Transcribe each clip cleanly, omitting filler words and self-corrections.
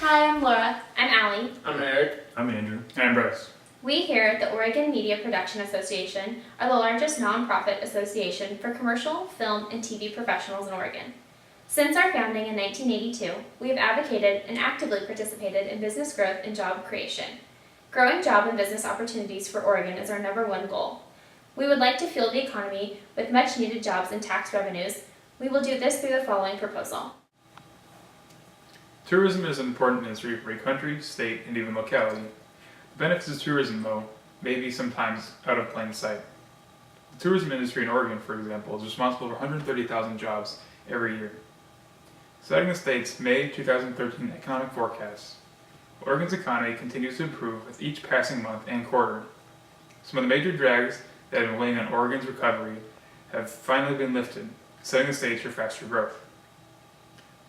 Hi, I'm Laura. I'm Allie. I'm Eric. I'm Andrew. And I'm Bryce. We here at the Oregon Media Production Association are the largest nonprofit association for commercial, film, and TV professionals in Oregon. Since our founding in 1982, we have advocated and actively participated in business growth and job creation. Growing job and business opportunities for Oregon is our #1 goal. We would like to fuel the economy with much needed jobs and tax revenues. We will do this through the following proposal. Tourism is an important industry for a country, state, and even locality. The benefits of tourism, though, may be sometimes out of plain sight. The tourism industry in Oregon, for example, is responsible for 130,000 jobs every year. Citing the state's May 2013 economic forecast, Oregon's economy continues to improve with each passing month and quarter. Some of the major drags that have been weighing on Oregon's recovery have finally been lifted, setting the stage for faster growth.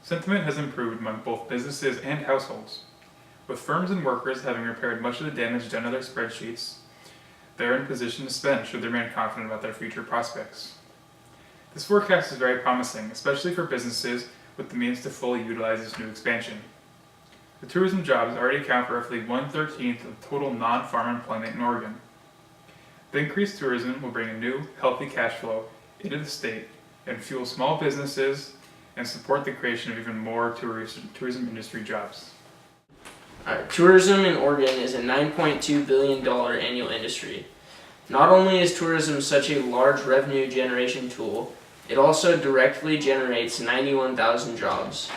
Sentiment has improved among both businesses and households. With firms and workers having repaired much of the damage done to their spreadsheets, they are in position to spend should they remain confident about their future prospects. This forecast is very promising, especially for businesses with the means to fully utilize this new expansion. The tourism jobs already account for roughly 1/13 of total non-farm employment in Oregon. The increased tourism will bring a new, healthy cash flow into the state and fuel small businesses and support the creation of even more tourism industry jobs. Tourism in Oregon is a $9.2 billion annual industry. Not only is tourism such a large revenue generation tool, it also directly generates 91,000 jobs.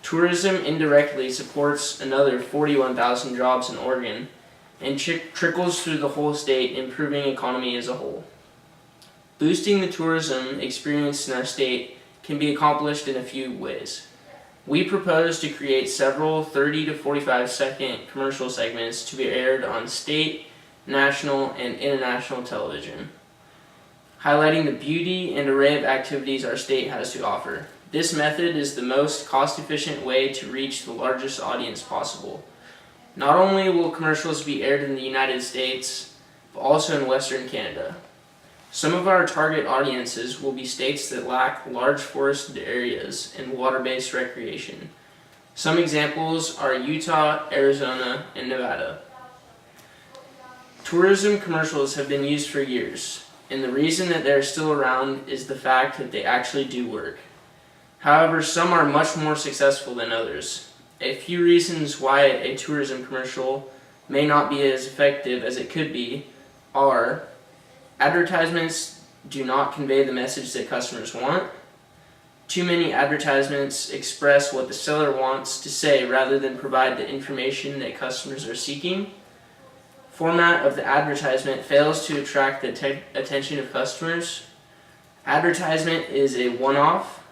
Tourism indirectly supports another 41,000 jobs in Oregon and trickles through the whole state, improving economy as a whole. Boosting the tourism experience in our state can be accomplished in a few ways. We propose to create several 30 to 45 second commercial segments to be aired on state, national, and international television, highlighting the beauty and array of activities our state has to offer. This method is the most cost-efficient way to reach the largest audience possible. Not only will commercials be aired in the United States, but also in Western Canada. Some of our target audiences will be states that lack large forested areas and water-based recreation. Some examples are Utah, Arizona, and Nevada. Tourism commercials have been used for years, and the reason that they're still around is the fact that they actually do work. However, some are much more successful than others. A few reasons why a tourism commercial may not be as effective as it could be are: advertisements do not convey the message that customers want. Too many advertisements express what the seller wants to say rather than provide the information that customers are seeking. Format of the advertisement fails to attract the attention of customers. Advertisement is a one-off.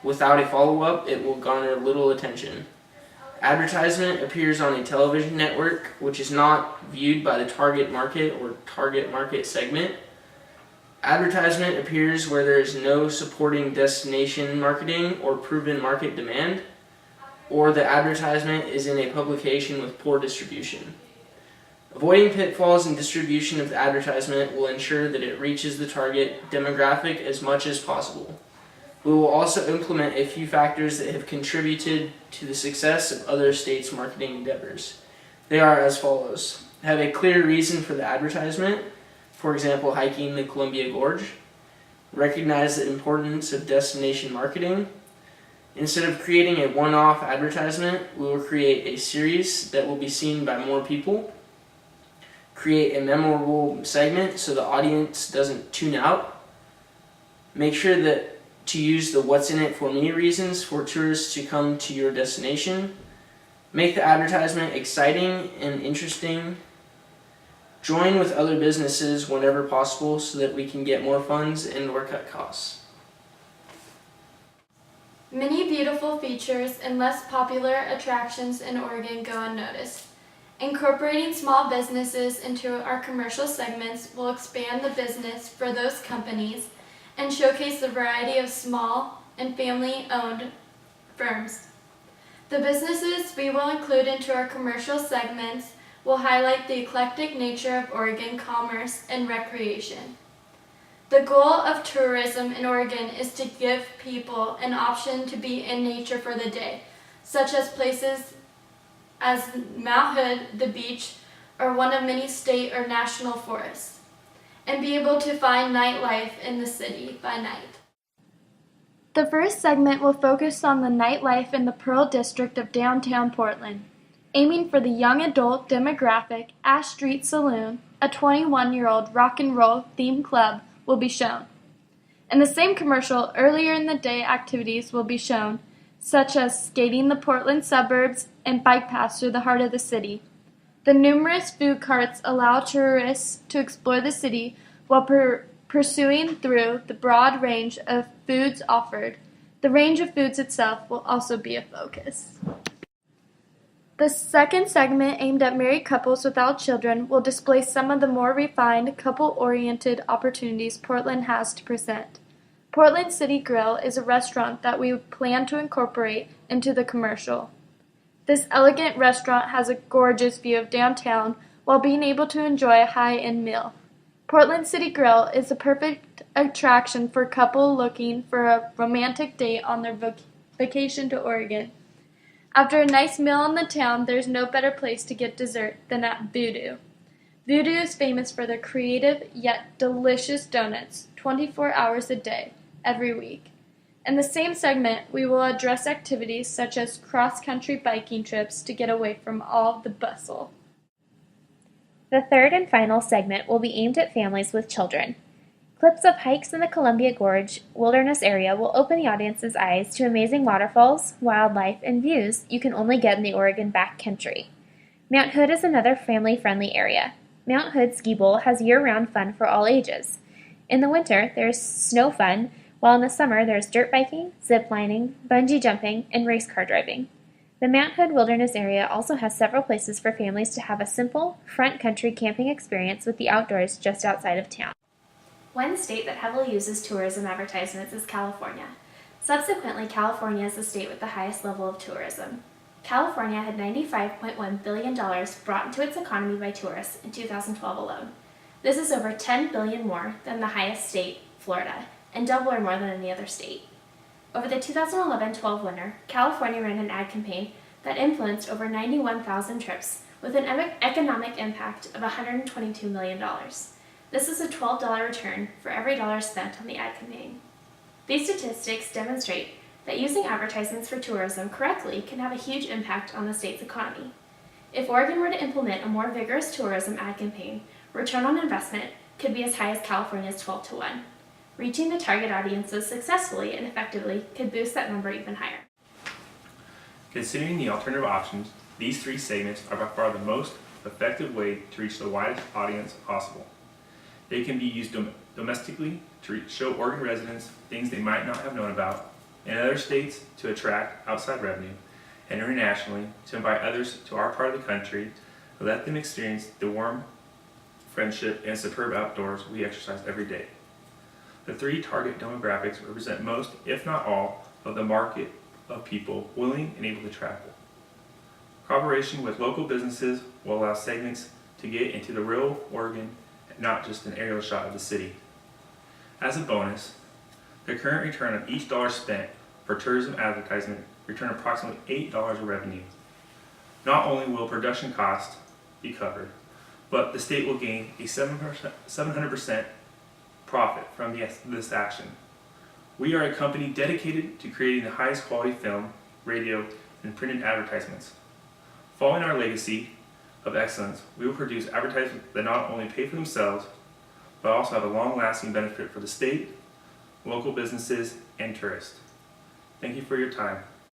Without a follow-up, it will garner little attention. Advertisement appears on a television network, which is not viewed by the target market or target market segment. Advertisement appears where there is no supporting destination marketing or proven market demand, or the advertisement is in a publication with poor distribution. Avoiding pitfalls in distribution of the advertisement will ensure that it reaches the target demographic as much as possible. We will also implement a few factors that have contributed to the success of other states' marketing endeavors. They are as follows: have a clear reason for the advertisement, for example, hiking the Columbia Gorge. Recognize the importance of destination marketing. Instead of creating a one-off advertisement, we will create a series that will be seen by more people. Create a memorable segment so the audience doesn't tune out. Make sure that to use the "what's in it for me" reasons for tourists to come to your destination. Make the advertisement exciting and interesting. Join with other businesses whenever possible so that we can get more funds and/or cut costs. Many beautiful features and less popular attractions in Oregon go unnoticed. Incorporating small businesses into our commercial segments will expand the business for those companies and showcase the variety of small and family-owned firms. The businesses we will include into our commercial segments will highlight the eclectic nature of Oregon commerce and recreation. The goal of tourism in Oregon is to give people an option to be in nature for the day, such as places as Mount Hood, the beach, or one of many state or national forests, and be able to find nightlife in the city by night. The first segment will focus on the nightlife in the Pearl District of downtown Portland. Aiming for the young adult demographic, Ash Street Saloon, a 21-year-old rock and roll themed club, will be shown. In the same commercial, earlier in the day activities will be shown, such as skating the Portland suburbs and bike paths through the heart of the city. The numerous food carts allow tourists to explore the city while pursuing through the broad range of foods offered. The range of foods itself will also be a focus. The second segment, aimed at married couples without children, will display some of the more refined, couple-oriented opportunities Portland has to present. Portland City Grill is a restaurant that we plan to incorporate into the commercial. This elegant restaurant has a gorgeous view of downtown while being able to enjoy a high-end meal. Portland City Grill is the perfect attraction for a couple looking for a romantic date on their vacation to Oregon. After a nice meal in the town, there's no better place to get dessert than at Voodoo. Voodoo is famous for their creative yet delicious donuts 24 hours a day, every week. In the same segment, we will address activities such as cross-country biking trips to get away from all the bustle. The third and final segment will be aimed at families with children. Clips of hikes in the Columbia Gorge wilderness area will open the audience's eyes to amazing waterfalls, wildlife, and views you can only get in the Oregon backcountry. Mount Hood is another family-friendly area. Mount Hood Ski Bowl has year-round fun for all ages. In the winter, there's snow fun, while in the summer there's dirt biking, zip lining, bungee jumping, and race car driving. The Mount Hood Wilderness area also has several places for families to have a simple, front-country camping experience with the outdoors just outside of town. One state that heavily uses tourism advertisements is California. Subsequently, California is the state with the highest level of tourism. California had $95.1 billion brought into its economy by tourists in 2012 alone. This is over $10 billion more than the highest state, Florida, and double or more than any other state. Over the 2011-12 winter, California ran an ad campaign that influenced over 91,000 trips with an economic impact of $122 million. This is a $12 return for every dollar spent on the ad campaign. These statistics demonstrate that using advertisements for tourism correctly can have a huge impact on the state's economy. If Oregon were to implement a more vigorous tourism ad campaign, return on investment could be as high as California's 12-1. Reaching the target audiences successfully and effectively could boost that number even higher. Considering the alternative options, these three segments are by far the most effective way to reach the widest audience possible. They can be used domestically to show Oregon residents things they might not have known about, in other states to attract outside revenue, and internationally to invite others to our part of the country to let them experience the warm friendship and superb outdoors we exercise every day. The three target demographics represent most, if not all, of the market of people willing and able to travel. Cooperation with local businesses will allow segments to get into the real Oregon and not just an aerial shot of the city. As a bonus, the current return of each dollar spent for tourism advertisement return approximately $8 of revenue. Not only will production costs be covered, but the state will gain a 700% profit from this action. We are a company dedicated to creating the highest quality film, radio, and printed advertisements. Following our legacy of excellence, we will produce advertisements that not only pay for themselves, but also have a long-lasting benefit for the state, local businesses, and tourists. Thank you for your time.